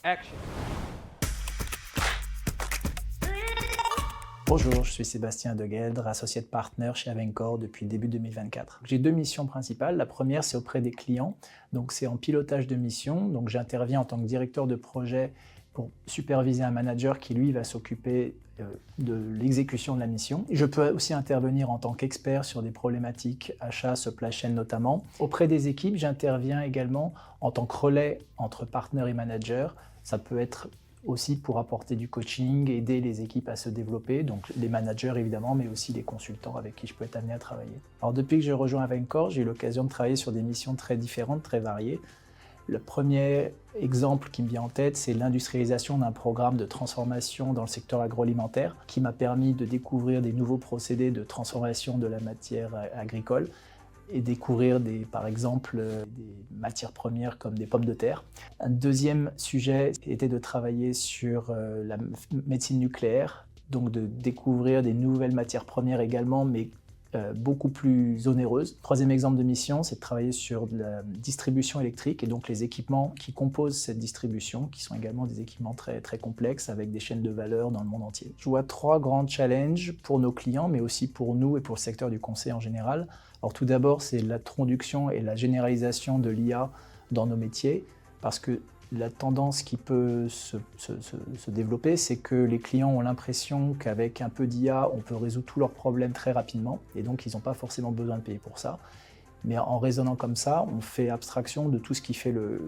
Action. Bonjour, je suis Sébastien Degueldre, associé de partner chez Avencor depuis le début 2024. J'ai deux missions principales. La première, c'est auprès des clients. Donc, c'est en pilotage de mission. Donc, j'interviens en tant que directeur de projet pour superviser un manager qui, lui, va s'occuper de l'exécution de la mission. Je peux aussi intervenir en tant qu'expert sur des problématiques achat, supply chain notamment. Auprès des équipes, j'interviens également en tant que relais entre partenaires et managers. Ça peut être aussi pour apporter du coaching, aider les équipes à se développer, donc les managers évidemment, mais aussi les consultants avec qui je peux être amené à travailler. Alors depuis que j'ai rejoint Avencor, j'ai eu l'occasion de travailler sur des missions très différentes, très variées. Le premier exemple qui me vient en tête, c'est l'industrialisation d'un programme de transformation dans le secteur agroalimentaire qui m'a permis de découvrir des nouveaux procédés de transformation de la matière agricole et découvrir par exemple des matières premières comme des pommes de terre. Un deuxième sujet était de travailler sur la médecine nucléaire, donc de découvrir des nouvelles matières premières également, mais beaucoup plus onéreuses. Troisième exemple de mission, c'est de travailler sur de la distribution électrique et donc les équipements qui composent cette distribution, qui sont également des équipements très, très complexes avec des chaînes de valeur dans le monde entier. Je vois trois grands challenges pour nos clients, mais aussi pour nous et pour le secteur du conseil en général. Alors tout d'abord, c'est l'introduction et la généralisation de l'IA dans nos métiers, parce que la tendance qui peut se développer, c'est que les clients ont l'impression qu'avec un peu d'IA, on peut résoudre tous leurs problèmes très rapidement, et donc ils n'ont pas forcément besoin de payer pour ça. Mais en raisonnant comme ça, on fait abstraction de tout ce qui fait le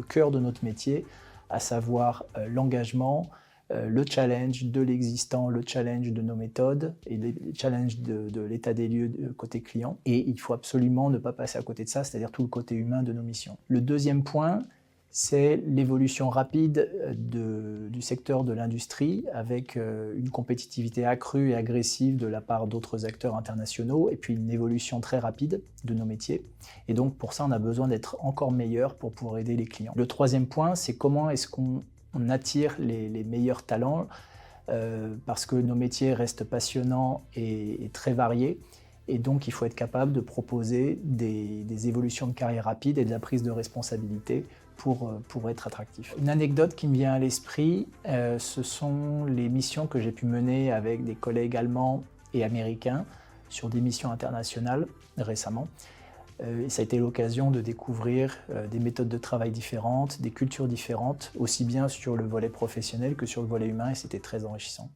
cœur de notre métier, à savoir l'engagement, le challenge de l'existant, le challenge de nos méthodes et le challenge de l'état des lieux côté client. Et il faut absolument ne pas passer à côté de ça, c'est-à-dire tout le côté humain de nos missions. Le deuxième point, c'est l'évolution rapide du secteur de l'industrie avec une compétitivité accrue et agressive de la part d'autres acteurs internationaux et puis une évolution très rapide de nos métiers. Et donc pour ça, on a besoin d'être encore meilleur pour pouvoir aider les clients. Le troisième point, c'est comment est-ce qu'on attire les meilleurs talents parce que nos métiers restent passionnants et très variés. Et donc, il faut être capable de proposer des évolutions de carrière rapides et de la prise de responsabilité pour être attractif. Une anecdote qui me vient à l'esprit, ce sont les missions que j'ai pu mener avec des collègues allemands et américains sur des missions internationales récemment. Et ça a été l'occasion de découvrir des méthodes de travail différentes, des cultures différentes, aussi bien sur le volet professionnel que sur le volet humain, et c'était très enrichissant.